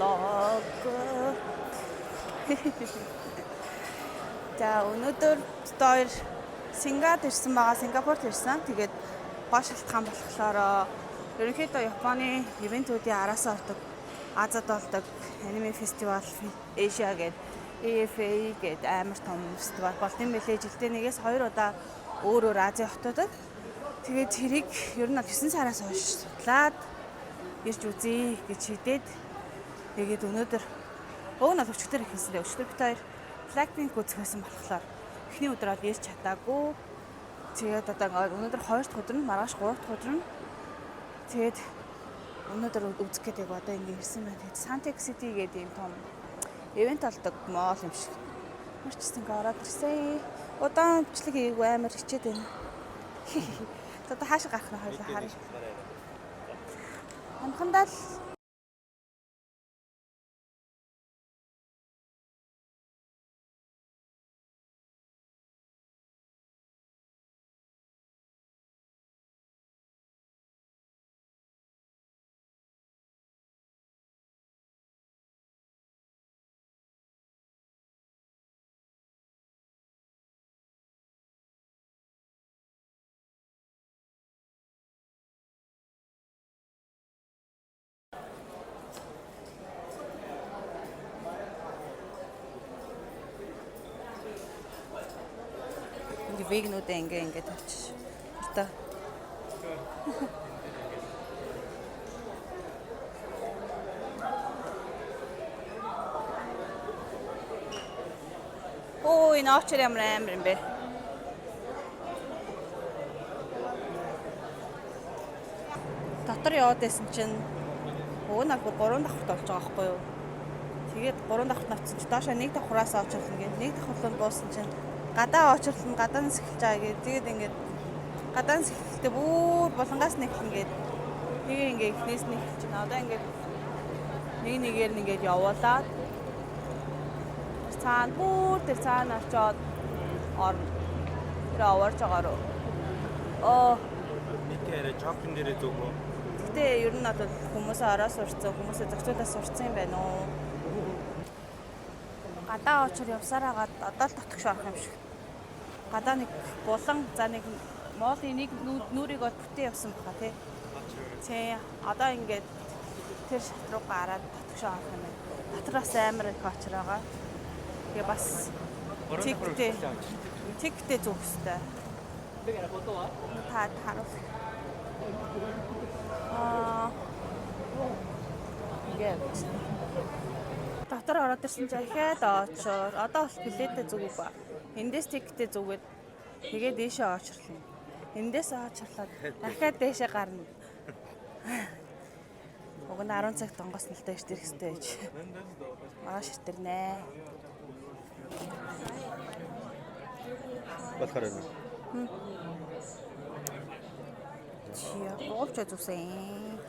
vlog. За өнөөдөр хоёр Сингапурт ирсэн байгаа. Сингапурт ирсэн. Тэгээд гол шалтгаан болохоор ерөнхийдөө Японы ивентүүдийн араасаа ордог Азад болдог аниме фестивал Asia гэдэг EFA гэдэг амар том фестивал болд юм билээ. Жилдээ нэгээс 2 удаа өөр Азийн хотуудад. Тэгээд тэрийг ер нь 9 сараас хойш судлаад ирж үзье гэж шийдээд тэгээд өнөөдөр нь өчигдөр ихсэн. Өчигдөр бид хоёр Blackpink үзэхсэн болохоор эхний өдөр бол ирж чадаагүй. Тэгээд одоо өнөөдөр 2 дахь өдөр нь маргааш 3 дахь өдөр нь тэгээд өнөөдөр үзэх гэдэг одоо ингэ ирсэн байна. Тэгээд Suntec City гэдэг юм том ивент болдог мол юм шиг. Марчсан ингээ ороод ирсэн. Удаан бичлэг хийгээгүй амар хичээд байна. Одоо хаашаа гарах нь хоёлаа харъя. Амхандаа л вегнүүдээ ингээ тавьчих. Хурдан. Оо, энэ очор ямар амар юм бэ? Дотор яваад байсан чинь нэг 3 давхрт болж байгаа байхгүй юу? Тэгээд 3 давхрт навцсан чи доошоо 1 давхраас очрлно гэдэг. 1 давхрт буусан чинь гадаа очрлон гадаанаас эхэлж байгаа гэдэг. Тэгээд ингээд гадаанаас эхэлхдээ бүр булангаас нэхлэн гээд тэгээ ингээд эхнээс нь эхэлж байна. Одоо ингээд нэгээр ингээд явуулаад цаана бүр тэр цаана очоод орно. Тэр аварж байгааруу. Никэрэ жопин дээрээ зүгөө. Гэтэ ер нь бол хүмүүсээ ороо сурцсан, хүмүүсээ зохицуулаад сурцсан юм байна уу? Гадаа очор явсаар хагаад одоо л татгш орох юм шиг. Гадаа нэг булан за нэг моолын нэг нүрийг бол бүтэн явсан баха тий. Тий одоо ингээд тэр шат руу гараад татгш орох юм байна. Татраас амар их очор байгаа. Тэгээ бас тэгтээ зүг хөстэй. Та харуул. Ингээд дотор ороод ирсэн чинь дахиад очоор одоо бол билетээ зүгүү ба. Эндээс тэгтээ зүгээд тэгээд дээшээ очрлоо. Эндээс очрлоод дахиад дээшээ гарна. Уг нь 10 цагт донгоос нь л дээш ирэх хэрэгтэй байж. Маргааш иртэрнэ. Болохоор юм. Чиа, оолч зүсэн.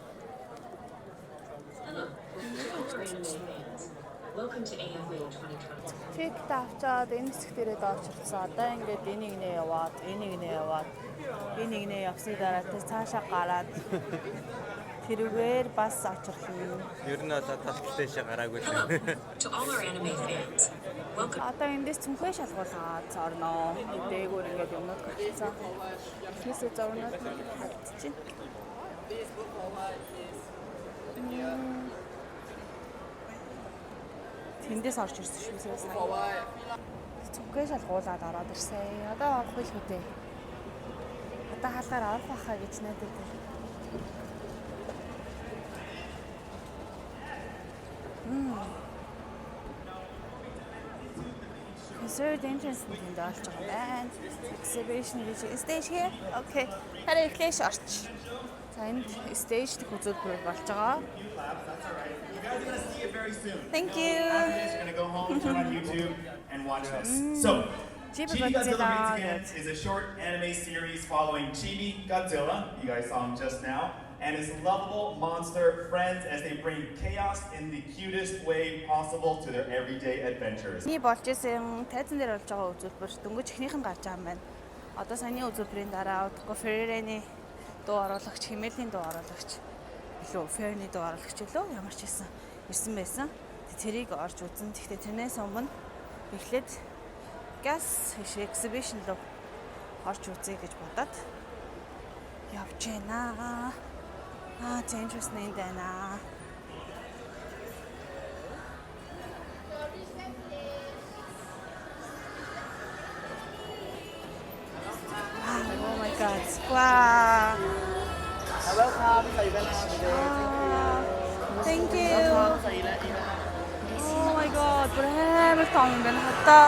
Welcome to AFA 2020. Тэг тавчаад энэ хэсэг дээрээ доочрлцсан. Одоо ингээд энийг нэ яваад, энийг нэ яваад, энийг нэ явсны дараа тэр цаашаа гараад тэрүүгээр бас очрлоо. Ер нь одоо талбартэйшээ гараагүй л. To all our anime fans, welcome. Одоо эндээс цүнхээ шалгуулаад орноо. Дээгүүр ингээд юмнууд гарцсан. Эхнээсээ зурнууд хатчихин. Тэндээс орж ирсэн шүү дээ. Цүнхээ шалгуулаад ороод ирсэн. Одоо орох үйл хөтэй. Одоо хаалгаар орох байхаа гэж найдаад байна. Conserved entrance тэнд олж байгаа байна. Exhibition гэж stage here. Okay. Хараа эхлэш орч. За энд stage дэх үзүүлбэр болж байгаа. Thank you. Just gonna go home, turn on YouTube, and watch this. So, Chibi Godzilla Begins is a short anime series following Chibi Godzilla. You guys saw him just now. And his lovable monster friends as they bring chaos in the cutest way possible to their everyday adventures. Миний болж исэн тайзан дээр болж байгаа үзүүлбэр дөнгөж ихнийх нь гарч байгаа юм байна. Одоо саяны үзүүлбэрийн дараа удахгүй Ferrari-ны дуу оруулагч, Химэлийн дуу оруулагч илүү Ferrari-ны дуу оруулагч илүү ямар ч байсан ирсэн байсан. Тэрийг орж үзэн. Гэхдээ тэрнээс өмнө эхлээд gas exhibition руу орж үзье гэж бодоод явж байна. Dangerous нэн дана. Oh my god. Wow. Welcome sa event today. Thank you. Oh my god. Бүр том байна хата.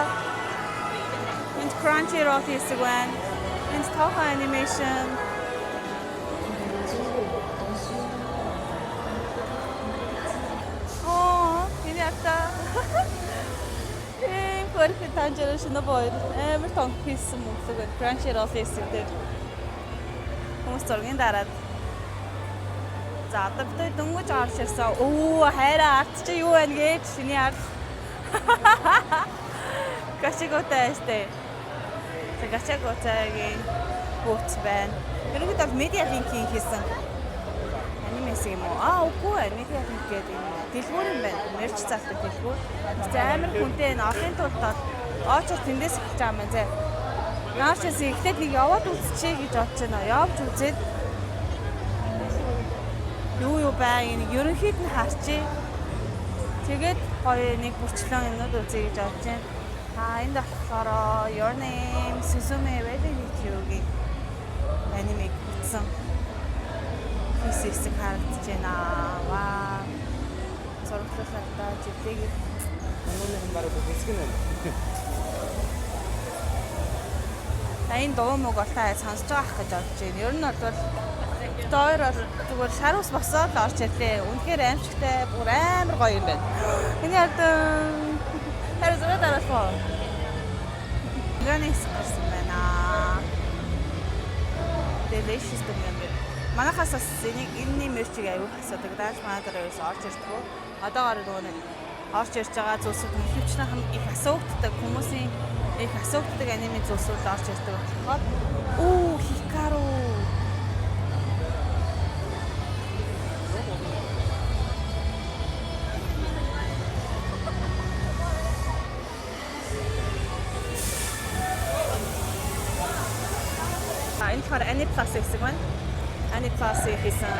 Энд Crunchyroll хийдэг байна. Энд Toho Animation. Энэ ята. Хөрхи танжирч нөбой. Амар том хийсэн мөнгөг Crunchyroll хийдэг дээр. Хүмүүс зургийн дараад. За одоо бид дөнгөж орж ирсэн. Хайраа арт чи юу байна гэж шиний арт. Гачиготай өстэй. Гачиготайгийн бууц байна. Тэрүүгээр бол медиа линкийн хийсэн. Анимес юм уу? Үгүй ээ, медиа линк гэдэг юм. Дэлгүүр юм байна. Мерч залтад дэлгүүр. Амар хүнтэй энэ олон тулд очоор тэндээс эхэлж байгаа юм байна зэ. Наашаас ихлээд нэг яваад үзчихье гэж бодож байна. Явж үзээд юу бай нэг ерөнхийд нь харчи. Тэгээд гоё нэг бүрчлэн юмнууд үзье гэж бодож байна. Энд болохоор Your Name Suzume Ready-гийн анимыг үзсэн. Хийсэсэг харагдаж байна. Вау. Зурглалтай жилдэг. Өнөөдөр бараг хэсэг нь байна. Энэ дуу мөг бол та сонсож байгаа ах гэж бодож байна. Ер нь бол хоёр бол зүгээр шар ус босоод л орж ирлээ. Үнэхээр аимшигтай, бүр амар гоё юм байна. Энэ яг хараа дараалал. Ганис гэсэн байна. Delicious юм байна. Манайхаас энэ мерчийг аюул асуудаг. Дааш манайдаас орж ирдэг. Одоогоор нөгөө нэг орж ирж байгаа зүйлсүүд нэвчнээ их асуугддаг хүмүүсийн их асуугддаг аниме зүйлсүүд орж ирдэг болохоор Hikaru энэ болохоор Aniplus гэсэн байна. Aniplus хийсэн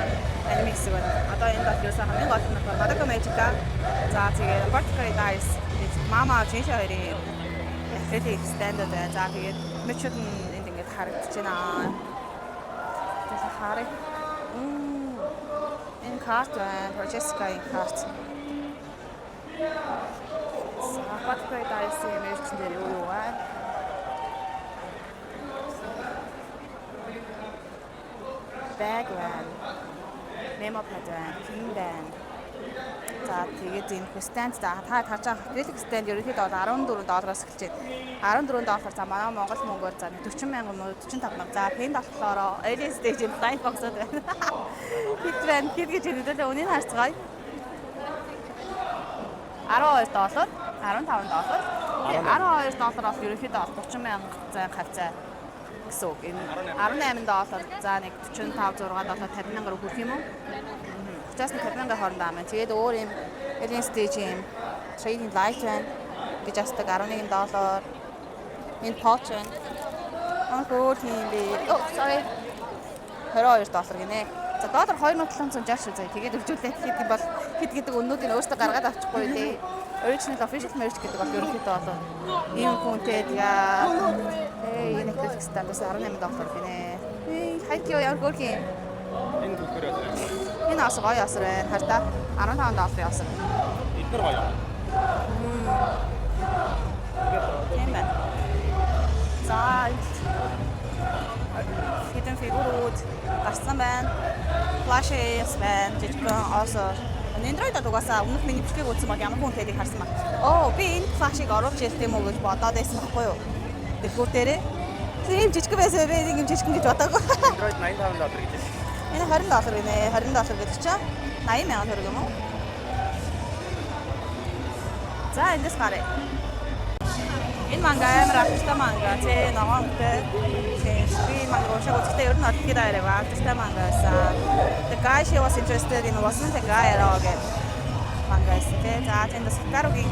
аниме гэсэн байна. Одоо энэ бол ерөөсөө хамгийн гол нь Madoka Magica. За тэгээд Vertical Dice Mama Change хоёрын Freddy stand-up байна. За тэгээд мэчүүд нь энд ингээд харагдаж байна. Тэгээд харъя. Энэ карт байна. Francesca-ийн карт. Vertical Dice-ийн мерч дээр юу байна? Bag байна. Memo pad байна. Pin байна. За тэгээд энэ stand та харж байгаа acrylic stand ерөнхийдөө $14-оос эхэлж байна. $14 за манай Монгол мөнгөөр за 40,000 мөн 45,000. За пен болохоор alien stage blind box-од байна. Хит байна. Хит гэж хэлдэг. Үнийн харцгаая. $12, $15. $12 бол ерөнхийдөө $30,000 зай хавцаа гэсэн үг. Энэ $18 за нэг $45, $6, $50,000 хүрэх юм уу? Just $50,000 хооронд аа мэн. Тэгээд өөр юм alien stage юм trading light байна. гэж асдаг $11. Энэ pouch байна. Өөр тийм би. Sorry. $22 гинэ. За доллар 2760 шүү зэ. Тэгээд өржүүлээд хэд юм бол хэд гэдэг өннүүдийг өөртөө гаргаад авчихгүй дээ. Original official merch гэдэг бол ерөнхийдөө бол ийм хүнтэй яа. Энэ Netflix статус $18 гинэ. Хайкио ямар гөрхий. Энэ түлхэр ясаа. Энэ бас гоё ясар байна. Хараа $15 ясар. Эдгээр гоё. Тийм байна. За хитэн фигурууд гарсан байна. Flashes байна. Жижигхэн осоо. Android-д угаасаа өмнөх миний бичлэгийг үзсэн бол ямар хүн тэрийг харсан баг. Би энэ флашыг оруулж ирсэн юм уу гэж бодоод байсан байхгүй юу? Дэлгүүр дээрээ. Тийм жижиг байсан бэ? Нэг юм жижигхэн гэж бодоагүй. Android $85 гэж байна. Энэ $20 гинэ. $20 гэдэг чинь $80,000 юм уу? За эндээс гараа. Энэ манга амар артистай манга. Тэ ногоонтэй. Би манга уушаа үзэхдээ ер нь олдгийг даяараа артистай манга байсан. The guy she was interested in wasn't a guy at all. Фангайс тий. За тэнд Сакаругийн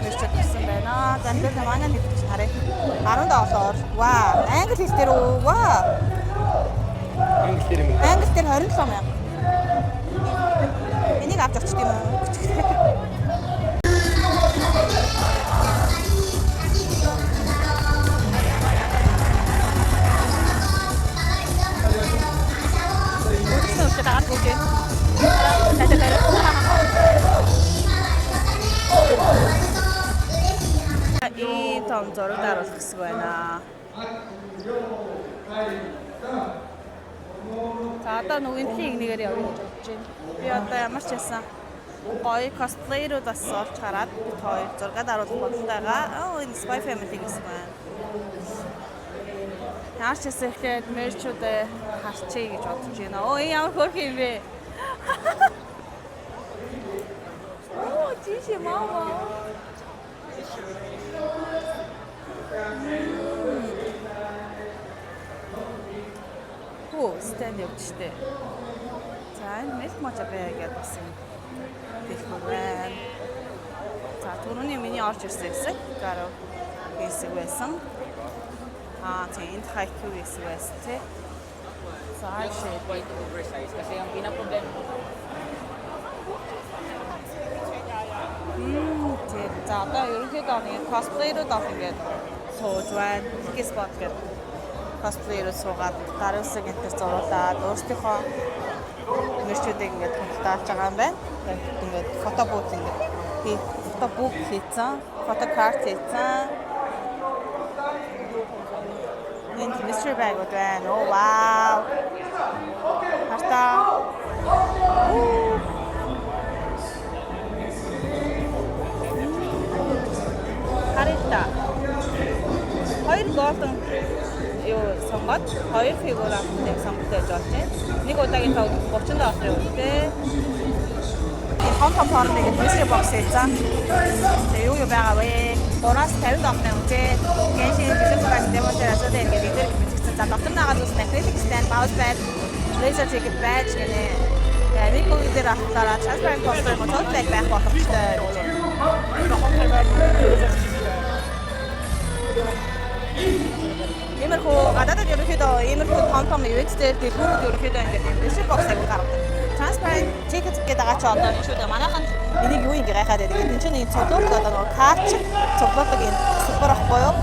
мэрчүүд ирсэн байна. За энэ манай нэг ч харъя. $10. Ваа, англи хэл дээр үү? Ваа. Англи дээр юм. Англи дээр 27,000. Энийг авч очт юм уу? И том зураг даруулах гэсэн байна. За одоо нүгэнтлийн игнэгээр явъя гэж бодож байна. Би одоо ямар ч байсан гоё косплеерүүд бас олж хараад бид хоёр зураг даруулах бодлогоогоо энэ Spy Family гэсэн байна. Яаж ч гэсэн ихлээр мерчүүдээ харчъя гэж бодож байна. Оо энэ ямар хөөрхөн юм бэ? Оо тийш мама. Оо стенд явж штэ. За энэ мэлк моча байгаад бас юм. Тэхүү байна. За түрүүний миний орж ирсэн хэсэг гарав хэсэг байсан. Тэнд хайкю хэсэг байсан тий. За шээ Quite oversized kasi ang pinaproblema ko. тий. За одоо ерөнхийдөө нэг косплеерүүд авах ингээд сууж байна. Хики спот гэдэг косплеерүүд суугаад гар үсэг энэ төр зуруулаад өөрсдийнхөө мэрчүүдийг ингээд худалдаалж байгаа юм байна. Ингээд фотобүүт ингээд би фотобук хийцэн, фотокарт хийцэн. Энэ mystery bag-ууд байна. Оо вау. Хартаа. Харита. Хоёр голдон юу сонгоод хоёр фигур авах сонгож байж байна. Нэг удаагийн тав $30 үүтэй. Том формыг mystery box хийцэн. Тэгээ юу байгаа вэ? $350 үнэтэй. Гэншин жижигхэн демонстрацид ингээд идэр бичсэн. За дотор нагаад ус magnetic stand, mouse pad, laser ticket badge гэнэ. Тэгээ нэг үгээр авахлаараа transparent poster motor bag байх боломжтой. Иймэрхүү гадаадд ерөнхийдөө иймэрхүү том ивэнтээр дэлгүүрүүд ерөнхийдөө ингээд mystery box аяг гаргадаг. Transparent ticket гэдэг байгаа ч одоо шүү дээ. Манайхан энийг юу ингэ гайхаад байдаг. Энэ чинь нэг цуглуулдаг одоо нэг картч цуглуулдаг энэ супер ахгүй юу?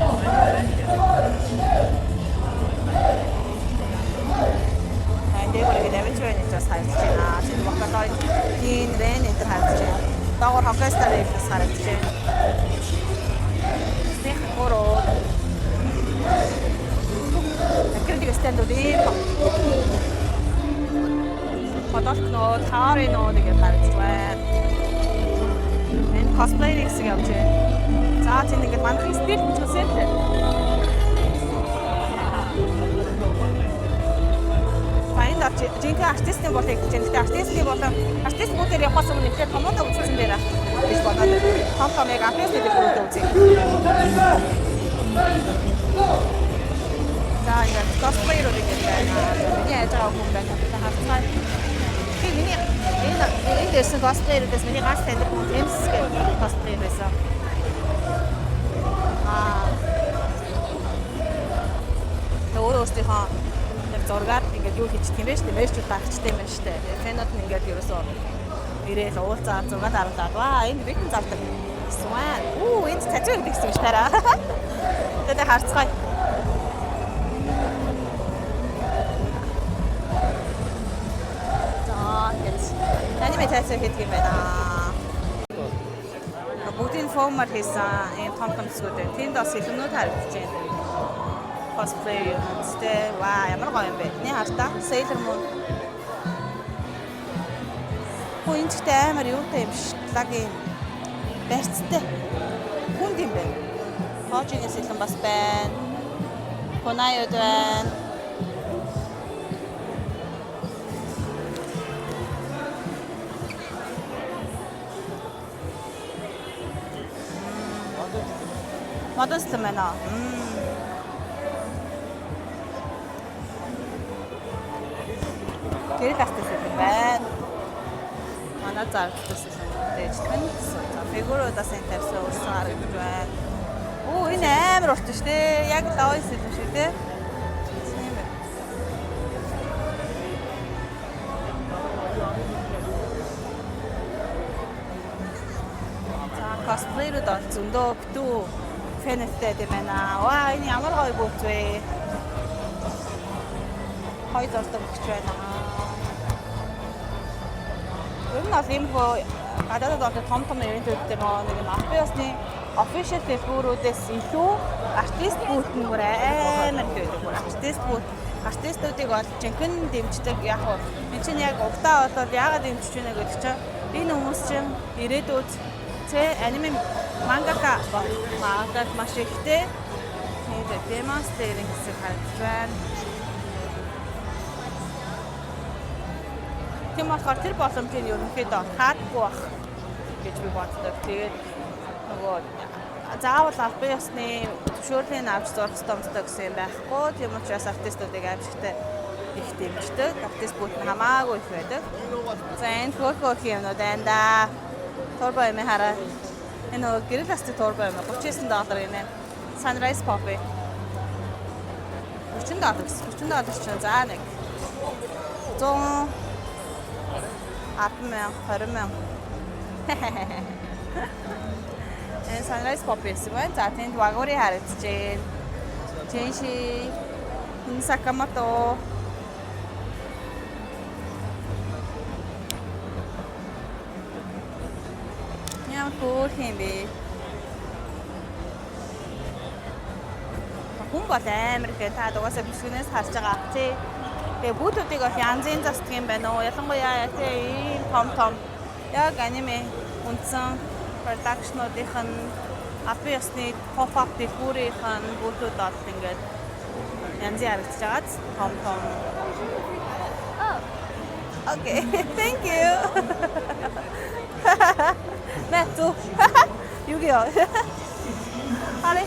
Энд яг давж байна гэж хайж байна. Тэгээд бохтой тийм рэн энэ хайж байна. Дагвар хоккейстарыг харж байна. Стих хороо. Акрилик стендүүд ийм фотографноо таариноо гэж харж байна. Энэ cosplay хэсэг явж байна. За тийм ингээд манайхын стил бичсэн тийм. Файнд арт жинхэнэ артистийн болыг гэж байна. Гэтэ артистийн болон артист бүгээр явахаас өмнө ихтэй томоодоо үзсэн дээр ах гэж бодоод том артистийн бүгээр үзье. За ингээд cosplay руу гэж байна. Миний ажаа хүн байна. Хавцгаа. Миний энэ дэс cosplay-ээс миний гаш таньдаг хүн Эмс гэх cosplay байсан. Өөрөөсөө яг зургаар ингээд юу хийчих юм бэ штэ мэрчүүд багчтай юм байна штэ. Фэнот нь ингээд ерөөсөө ирээл уулзаад зураг даруулаад ваа энэ битэн зардаг. Сван. Энэ татуу гэдэг юм шүү дээ. Тэгээд харцгаая. Аниматац хийх юм байна. Бүгдийн формаар хийсэн энэ том хэсгүүд байна. Тэнд бас хэлнүүд харагдаж байна. Cosplay үстэй. Ваа, ямар гоё юм бэ. Эний хартаа Sailor Moon. Хүйнчтэй амар юутай юм ш. Лагийн барьцтай. Хүнд юм байна. Хоожигээс илэн бас байна. Хонайод байна. Модослом байна. Тэр кастес байна. Манай зарцсан юм дээжлэх нь гэсэн. За фигуруудаа сайн тавьсан өөрсдөө харагдаж байна. Оо энэ амар урт шүү дээ. Яг лавын сэлэн шүү дээ. Тийм байна. За косплейрүүд бол зөндөө битүү фэнэттэй юм байна. Ваа энэ ямар гоё бууц вэ? Хой зурдаг гэж байна. Ер нь бол ийм хөө гадаадд бол том ивэнтүүд дээр нэг Apple-ны official дэлгүүрүүдээс илүү артист бүүт нь бүр амар байдаг. Артистуудыг бол жинхэнэ дэмждэг яг уу. Энд чинь яг угтаа болоод яагаад дэмжиж байна гэдэг чинь энэ хүмүүс чинь ирээдүйд аниме мангака магадад маш ихтэй демонстрийн хэсэг харагдаж байна. Тийм болохоор тэр боломжийг ерөнхийдөө хаадгүй бах гэж би боддог. Тэгээд нөгөө заавал албан ёсны зөвшөөрлийг авч зурх ёстой гэсэн юм байхгүй. Тийм учраас артистуудыг амжилттай их дэмждэг. Артист бүгд хамаагүй их байдаг. За энэ хөөх юмнууд байна да. Торбо юм хараа. Энэ нөгөө гэрэл пластик торбо юм $39 юм. Sunrise Poppy. $40 чинь за нэг 100 10,000 энэ Sunrise Poppy гэсэн. За тэнд вагори харагдаж байна. Тэнши Сакамото ямар хөөх юм бэ? Хүн бол амар гэн та дугаасаа бүсгнээс харж байгаа тий. Тэгээ бүйтүүдийг бол янзын застдаг юм байна уу? Ялангуяа тий ийм том яг аниме үндсэн продакшнуудын албан ёсны pop-up дэлгүүрийнх нь бүйтүүд бол ингээд янзын харагдаж байгааз том. Okay, thank you. Мэту. Югио. Але.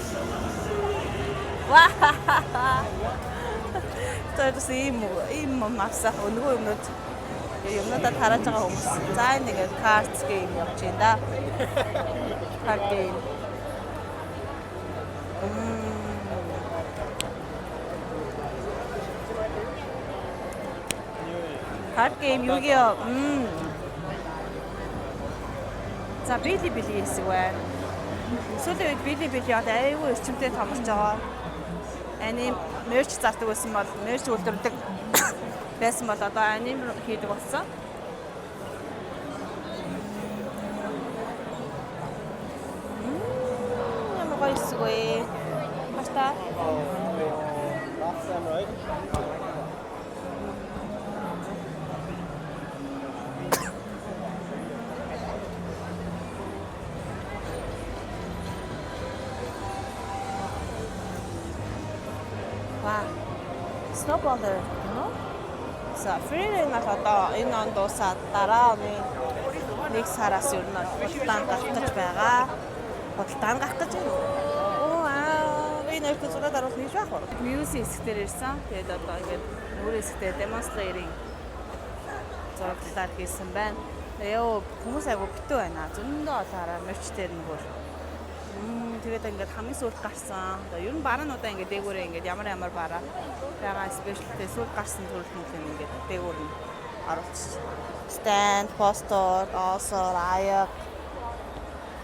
Ваа. Тэр ийм мавсах өнгөө юмнуудад хараад байгаа хүмүүс. За нэг cards game явж байна да. Card game. Card game Yu-Gi-Oh. За Bilibili хэсэг байна. Сүүлийн үед Bilibili одоо аюулгүй эрчимтэй томорч байгаа. Аним мерч зардаг байсан бол мерч үйлдвэрлэдэг байсан бол одоо аним хийдэг болсон. Ямар гоё хэсэг вэ? Бasta. Last time, right? Wow. Snowboarder, no? За, freeride нь одоо энэ он дуусаад дараа оны нэг сараас ер нь худалдаанд гарах гэж байгаа. Худалдаанд гарах гэж байна. Энэ их зураг даруул нэг байх уу? Music хэсгээр ирсэн. Тэгээд одоо ингээд өөр хэсгтээ демонстрерийн зураглалаар хийсэн байна. Яа, хүмүүс айгу битүү байна. Зөндөө олоороо мерчтэр нөгөө тэгээд ингээд хамгийн сүүлд гарсан. Одоо ер нь бараануудаа ингээд дээгүүрээ ингээд ямар бараа байгаа спешиалтэй сүүлд гарсан төрөлхнүүд ингээд дээгүүр нь оруулсан. Stand, poster, also аяг,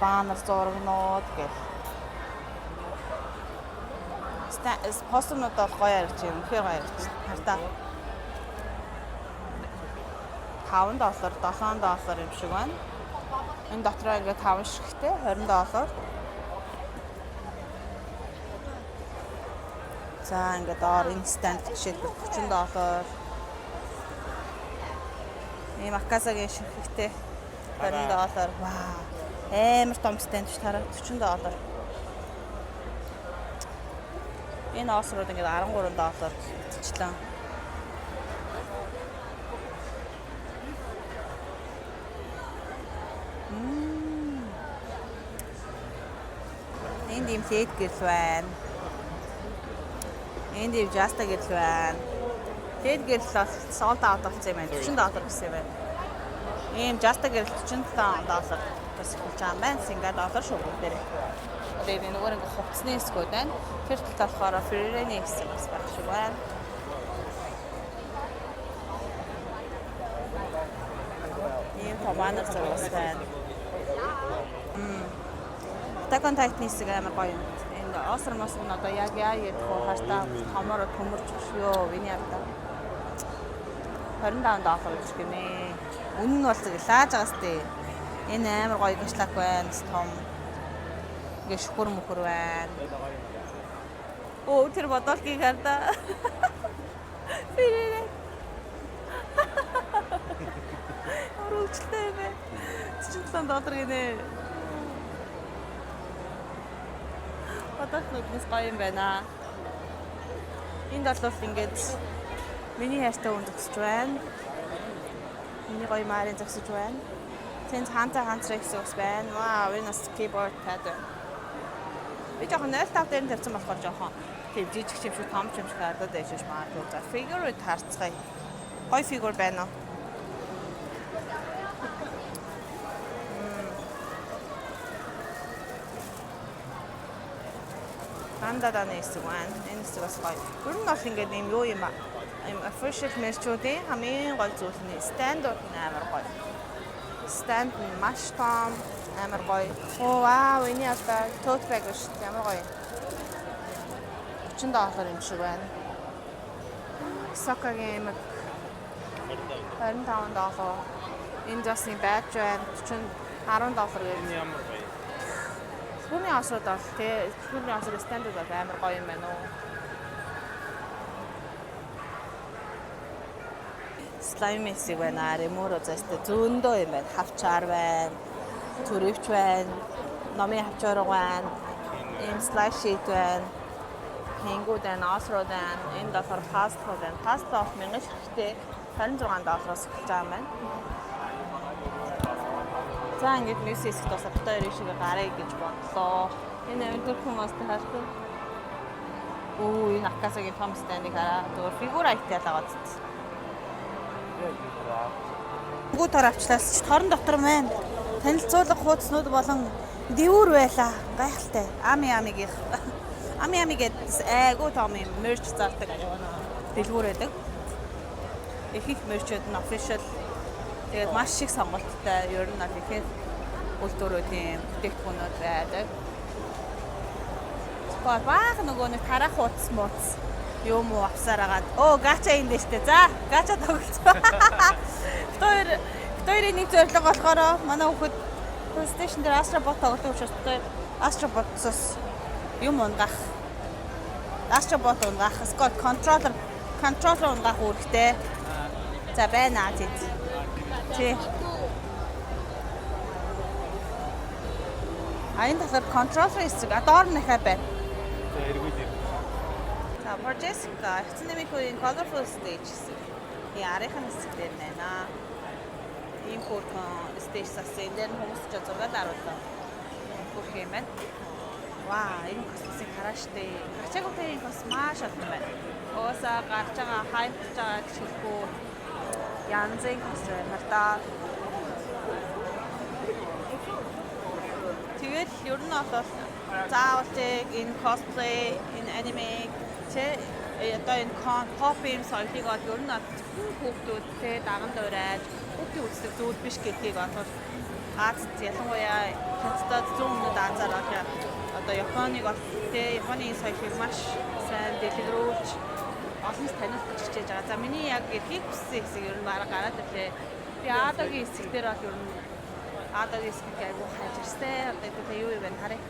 баннер зурагнууд гэх. Постернууд бол гоё харагдаж байна. Үнэхээр гоё харагдаж байна. Хартаа. $5, $7 юм шиг байна. Энэ дотроо ингээд 5 шигтэй $20. За ингээд доор инстант жишээлбэл $30. Ийм Акасагийн ширхэгтэй $20. Вау. Амар том стенд ш тараа $40. Энэ осрууд ингээд $13 гिचлээ. Энд ийм лед гэрэл байна. Энд ийм жаста гэрэл байна. Лед гэрэл бол sold out болсон юм байна. $40 гэсэн юм байна. Ийм жаста гэрэл $47. дотроос эхэлж байгаа юм байна. Синга доллар шугуур дээр. Тэгээд энэ нөгөө нэг хувцсны хэсгүүд байна. Тэр талд болохоор Ferrari-ны хэсэг бас байх шиг байна. Ийм томанер зурвас байна. Attack on Titan хэсэг амар гоё юм. Энэ Oscar мос нь одоо яг яа гэдэг хөө хартаа томоор төмөрч өшөө виний авда. $25 гэж гинэ. Үнэн нь бол зэрэг лааж байгаас тээ. Энэ амар гоё гишлак байна. Том. Ингээ шүхүр мөхөр байна. Оо тэр бодолгийг харда. Фирээ. Оролцтой юм бэ. $40 гинэ. Бодолнууднаас гоё юм байна. Энд бол ингээд миний хайртай хүн зогсож байна. Миний гоё марын зогсож байна. Тэнд ханцрах гэсэн байна. Вау, энэ бас keyboard pattern. Би жоохон 0.5 дээр нь тавьсан болохоор жоохон тийм жижиг юм шиг том юм шиг харагдаад байж магадгүй. За figure-ыг харцгаая. Гоё figure байна уу? Андаданы хэсэг байна. Энэ хэсэг бас гоё. Гүр нь бол ингээд юм юу юм аа. Им official merch-уудын хамгийн гоё зүйл нь stand нь амар гоё. Stand нь маш том, амар гоё. Оо вау, энэ одоо tote bag шүү дээ. Ямар гоё. $30 юм шиг байна. Soccer-гийн юм $25. Энэ засны badge байна. $10 гэх юм. Түүний асууд бол тий, түүний асууд стандарт бол амар гоё юм байна уу. Slime хэсэг байна. Remove зэстэй зөндөө юм байна. Хавчаар байна. Төрөвч байна. Номын хавчаар байна. Ийм slash sheet байна. Хэнгүүд байна. Осрууд байна. Энэ болохоор pasta байна. Pasta бол 1000 ширхтээ $26-аас эхэлж байгаа юм байна. За ингээд нээс хэсэгт бас автаа яриг шиг гарыг гэж бодлоо. Энэ өндөр хүмүүс таахгүй. Оо энэ акасагийн том стандыг хараа. Зүгээр фигур айттай л байгаа зү. Гүтэр авчлаас ч торон дотор маань танилцуулга хуудснууд болон дэвүүр байлаа. Гайхалтай. Ами-амигийн Ами гэдэг айгуу том юм мерч зардаг. Дэлгүүр байдаг. Их мерчүүд нь official. Тэгээд маш их сонголттой ер нь бол ихээр үйлдвэрүүдийн бүтээгдэхүүнүүд байдаг. Тэгэхээр баг нөгөө нэг тарах хуудас мууц юм уу авсаар агаад оо гача энэ дэжтэй. За гача тоглоцоо. Хоёрын нэг зорилго болохоор манай хүүхэд PlayStation дээр Astrobot тоглох учраас Astrobot-с юм унгах. Astrobot унгах, Scott controller унгах үүрэгтэй. За байна тийм. Тий. Айн дахад controller хэсэг доор нэхэ байна. За эргүүлээ. За Jessica Cinematic Colorful Stage хэсэг. Ярихын хэсэг дээр байна. Ийм хөрхөн stage сасан дээр хүмүүс ч зураг аруулсан. Бүх юм байна. Вау, энэ космосыг харааштай. Гачаагүй энэ космос маш олон байна. Өөсөө гарч байгаа хайп гэж байгаа гişгүй янзын космос хартаа. Тэгээд ер нь бол заавал энэ cosplay, энэ anime одоо энэ pop юм соёлыг бол ер нь хүүхдүүд те даган дуурайж хүүхдийн үздэг зүйл биш гэдгийг бол Азад ялангуяа хятадд зүүн өмнөд анзаараад одоо Японыг бол те Японы соёлыг маш сайн дэлгэрүүлж олонс таниулах гэж хичээж байгаа. За миний яг эрхийг хүссэн хэсэг ер нь бараг гараад ирлээ. Би Адагийн хэсэг дээр бол ер нь Адагийн хэсгийг айгуу хайж ирстэй. Одоо это юу юм бэ харъя.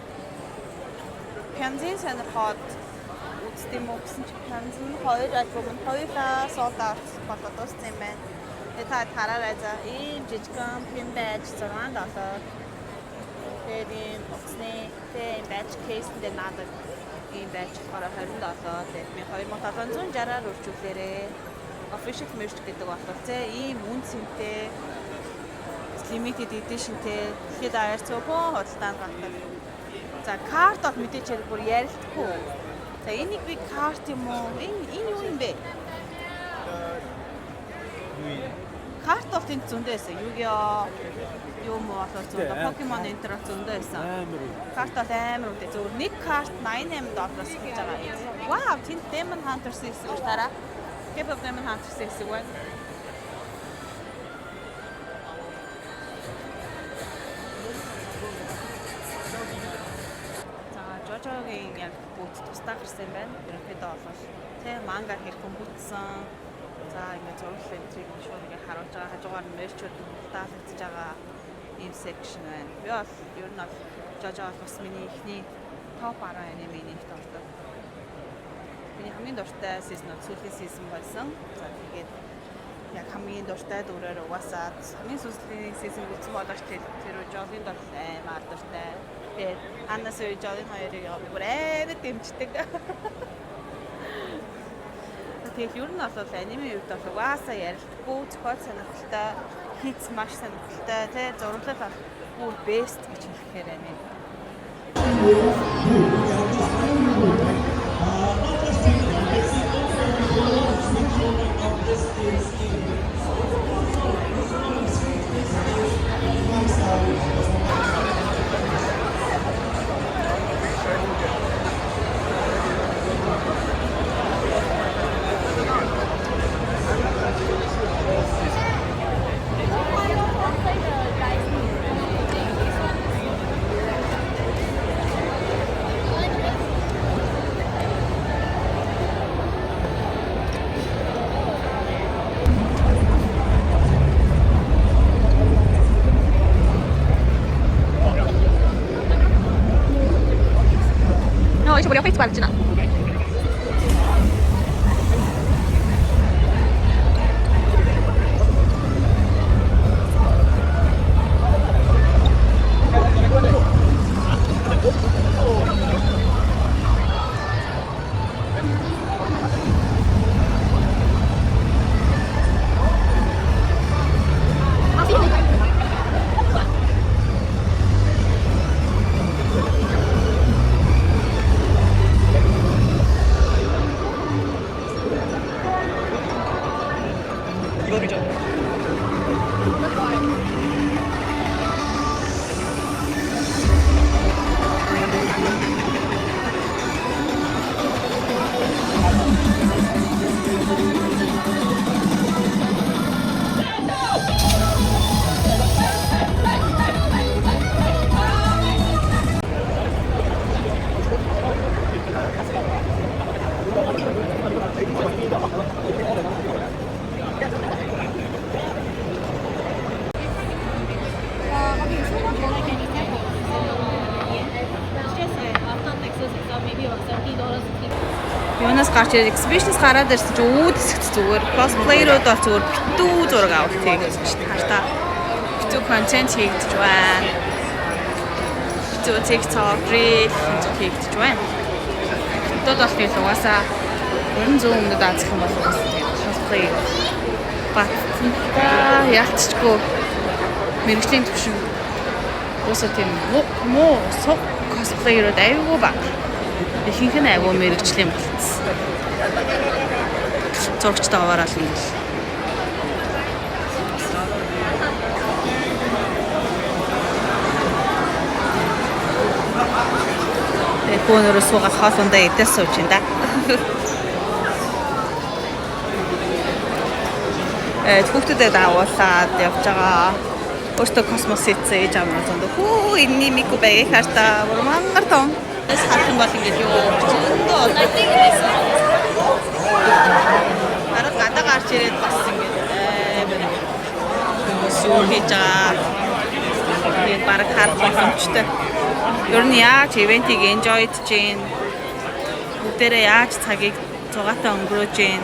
Пянзын сонирхоод үзт юм уу гэсэн чи Пянзын 2 альбом нь хоёулаа sold out болоод дууссан юм байна. Та хараарай за ийм жижигхэн пин байж $6. Тэгээд ийм утасны тийм badge case дээр надад ийм badge болохоор $20. Тэгээд би 2760-аар өрчүүлээрээ official merch гэдэг болохоор ийм үн цэнтэй limited editionтэй ихэд аяар цөөхөн худалдаанд гардаг. За карт бол мэдээч яг бүр ярилтгүй. За энийг би карт юм уу? Энэ юу юм бэ? Карт бол тэнд зөндөө байсан. Юу муу болоо зөндөө Pokemon Enter зөндөө байсан. Карт бол амар үдэ. Зөвхөн нэг карт $88 гэж байгаа. Вау, тэнд Demon Hunters гэсэн үг тараа. Cape of Demon Hunters гэсэн үг байна. Жожогийн яг бүгд тусдаа гарсан юм байна. Ерөнхийдөө бол тэ манга хэрхэн бүтсэн. За ингээд зурлал энтриг шууд ингээд харуулж байгаа. Хажуугаар нь мерчүүд таалагдж байгаа ийм section байна. Би бол ер нь бол Жожо бол бас миний ихний топ 10 аниме нэгт ордог. Миний хамгийн дуртай season нь сүүлийн season байсан. За тэгээд яг хамгийн дуртай дүрээр угаасаа хамгийн сүүлийн season үзсэн болооч тэр Жолинд бол амар дуртай. Тэгээд Анна сая Жолин хоёрыг бүр амар дэмждэг. Тэгээд ер нь бол аниме үед бол угаасаа ярилдаггүй зохиол сонирхолтой, хийц маш сонирхолтой, тэ зураглал бол бүр best гэж хэлэхээр байна.我要飞出来了，真的。 Юунаас гарч ирээд exhibition-с гараад ирсэн чи үүд хэсэгт зүгээр cosplayer-ууд бол зүгээр битүү зураг авах тийгээс ч тааштай битүү контент хийгдэж байна. Битүү TikTok reel хийгдэж байна. Битүүд бол тэгэл угаасаа 100 өмнөд аазах юм бол cosplay баттай яалтчгүй мэрэгжлийн төвшин уусаа тийм муу cosplayer-ууд аюулгүй баг. Ихэнх нь аюул мэрэгжлийн болцсон. Зурагчтай аваарал ингээл. Бөөнөрөө суугаад хоолундаа идэл сууж байна да. Хүүхдүүдэд авуулаад явж байгаа. Өөртөө космос хийцээж амраа зонд. Хүү энэний мику байг хартаа мангар том. Ეს ხარხი მათინგე ჯო. არა გადაგ არც ирээд бас ингэж сүүхийжа. Тэгээд баг харах боломжтой. Ер нь яаж ивентийг enjoy хийж гин. Бүгдээрээ яаж цагийг зугаатай өнгөрөөж гин.